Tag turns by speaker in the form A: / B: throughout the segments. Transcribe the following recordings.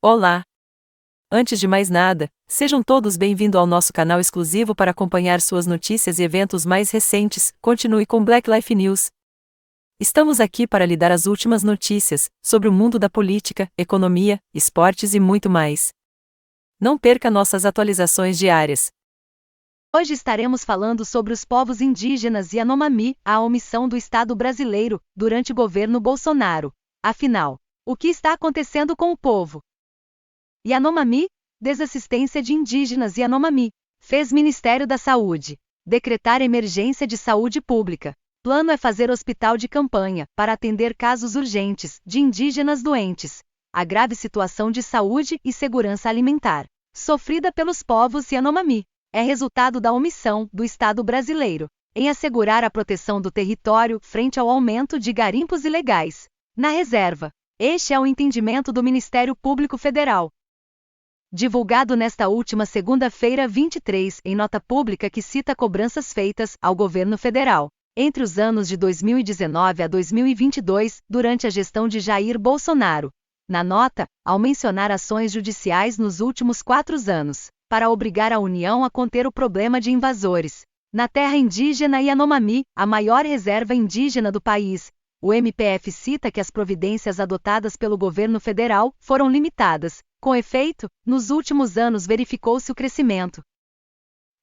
A: Olá! Antes de mais nada, sejam todos bem-vindos ao nosso canal exclusivo para acompanhar suas notícias e eventos mais recentes. Continue com Black Life News. Estamos aqui para lhe dar as últimas notícias sobre o mundo da política, economia, esportes e muito mais. Não perca nossas atualizações diárias.
B: Hoje estaremos falando sobre os povos indígenas e Yanomami, a omissão do Estado brasileiro durante o governo Bolsonaro. Afinal, o que está acontecendo com o povo? Yanomami, desassistência de indígenas Yanomami, fez Ministério da Saúde decretar emergência de saúde pública. Plano é fazer hospital de campanha para atender casos urgentes de indígenas doentes. A grave situação de saúde e segurança alimentar sofrida pelos povos Yanomami é resultado da omissão do Estado brasileiro em assegurar a proteção do território frente ao aumento de garimpos ilegais na reserva. Este é o entendimento do Ministério Público Federal, divulgado nesta última segunda-feira 23, em nota pública que cita cobranças feitas ao governo federal entre os anos de 2019 a 2022, durante a gestão de Jair Bolsonaro. Na nota, ao mencionar ações judiciais nos últimos 4 anos, para obrigar a União a conter o problema de invasores na terra indígena Yanomami, a maior reserva indígena do país, o MPF cita que as providências adotadas pelo governo federal foram limitadas. Com efeito, nos últimos anos verificou-se o crescimento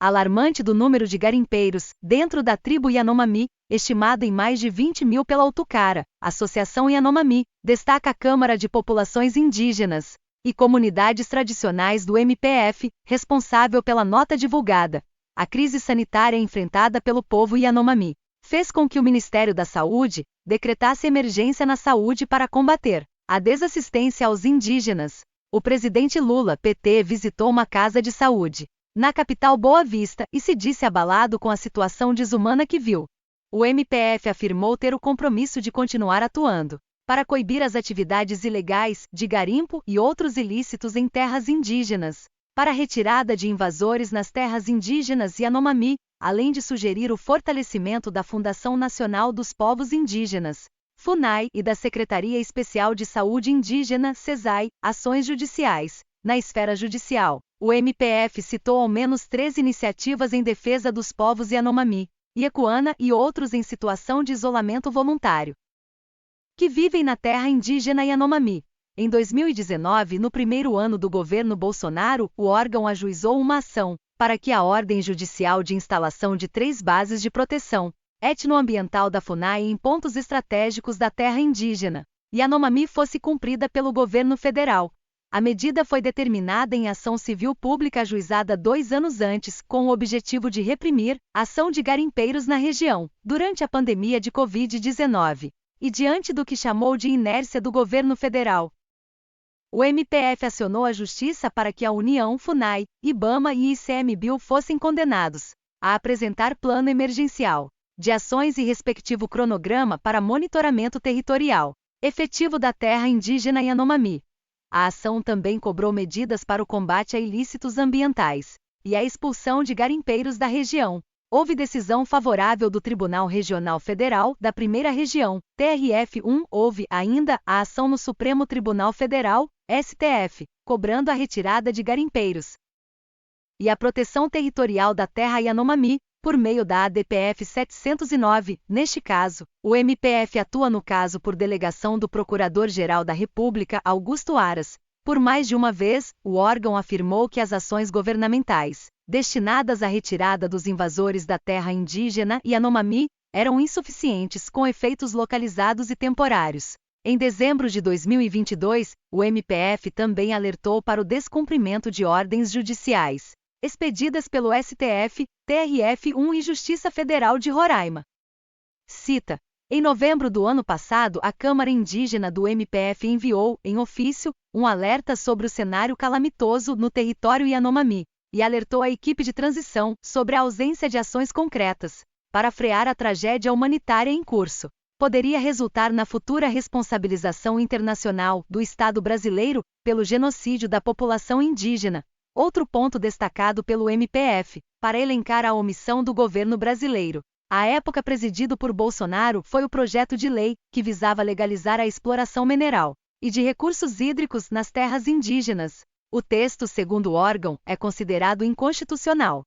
B: alarmante do número de garimpeiros dentro da tribo Yanomami, estimado em mais de 20 mil pela Autucara, Associação Yanomami, destaca a Câmara de Populações Indígenas e Comunidades Tradicionais do MPF, responsável pela nota divulgada. A crise sanitária enfrentada pelo povo Yanomami fez com que o Ministério da Saúde decretasse emergência na saúde para combater a desassistência aos indígenas. O presidente Lula, PT, visitou uma casa de saúde na capital Boa Vista e se disse abalado com a situação desumana que viu. O MPF afirmou ter o compromisso de continuar atuando para coibir as atividades ilegais de garimpo e outros ilícitos em terras indígenas, para a retirada de invasores nas terras indígenas Yanomami, além de sugerir o fortalecimento da Fundação Nacional dos Povos Indígenas, FUNAI, e da Secretaria Especial de Saúde Indígena, SESAI, ações judiciais. Na esfera judicial, o MPF citou ao menos 3 iniciativas em defesa dos povos Yanomami, Iekuana e outros em situação de isolamento voluntário, que vivem na terra indígena Yanomami. Em 2019, no primeiro ano do governo Bolsonaro, o órgão ajuizou uma ação para que a ordem judicial de instalação de 3 bases de proteção etnoambiental da FUNAI em pontos estratégicos da terra indígena Yanomami fosse cumprida pelo governo federal. A medida foi determinada em ação civil pública ajuizada 2 anos antes, com o objetivo de reprimir a ação de garimpeiros na região, durante a pandemia de Covid-19, e diante do que chamou de inércia do governo federal. O MPF acionou a Justiça para que a União, FUNAI, IBAMA e ICMBio fossem condenados a apresentar plano emergencial de ações e respectivo cronograma para monitoramento territorial efetivo da terra indígena Yanomami. A ação também cobrou medidas para o combate a ilícitos ambientais e a expulsão de garimpeiros da região. Houve decisão favorável do Tribunal Regional Federal da Primeira Região, TRF1. Houve ainda a ação no Supremo Tribunal Federal, STF, cobrando a retirada de garimpeiros e a proteção territorial da terra Yanomami, por meio da ADPF 709. Neste caso, o MPF atua no caso por delegação do Procurador-Geral da República, Augusto Aras. Por mais de uma vez, o órgão afirmou que as ações governamentais destinadas à retirada dos invasores da terra indígena Yanomami eram insuficientes, com efeitos localizados e temporários. Em dezembro de 2022, o MPF também alertou para o descumprimento de ordens judiciais expedidas pelo STF, TRF1 e Justiça Federal de Roraima. Cita: em novembro do ano passado, a Câmara Indígena do MPF enviou, em ofício, um alerta sobre o cenário calamitoso no território Yanomami, e alertou a equipe de transição sobre a ausência de ações concretas para frear a tragédia humanitária em curso. Poderia resultar na futura responsabilização internacional do Estado brasileiro pelo genocídio da população indígena. Outro ponto destacado pelo MPF, para elencar a omissão do governo brasileiro, à época presidido por Bolsonaro, foi o projeto de lei que visava legalizar a exploração mineral e de recursos hídricos nas terras indígenas. O texto, segundo o órgão, é considerado inconstitucional.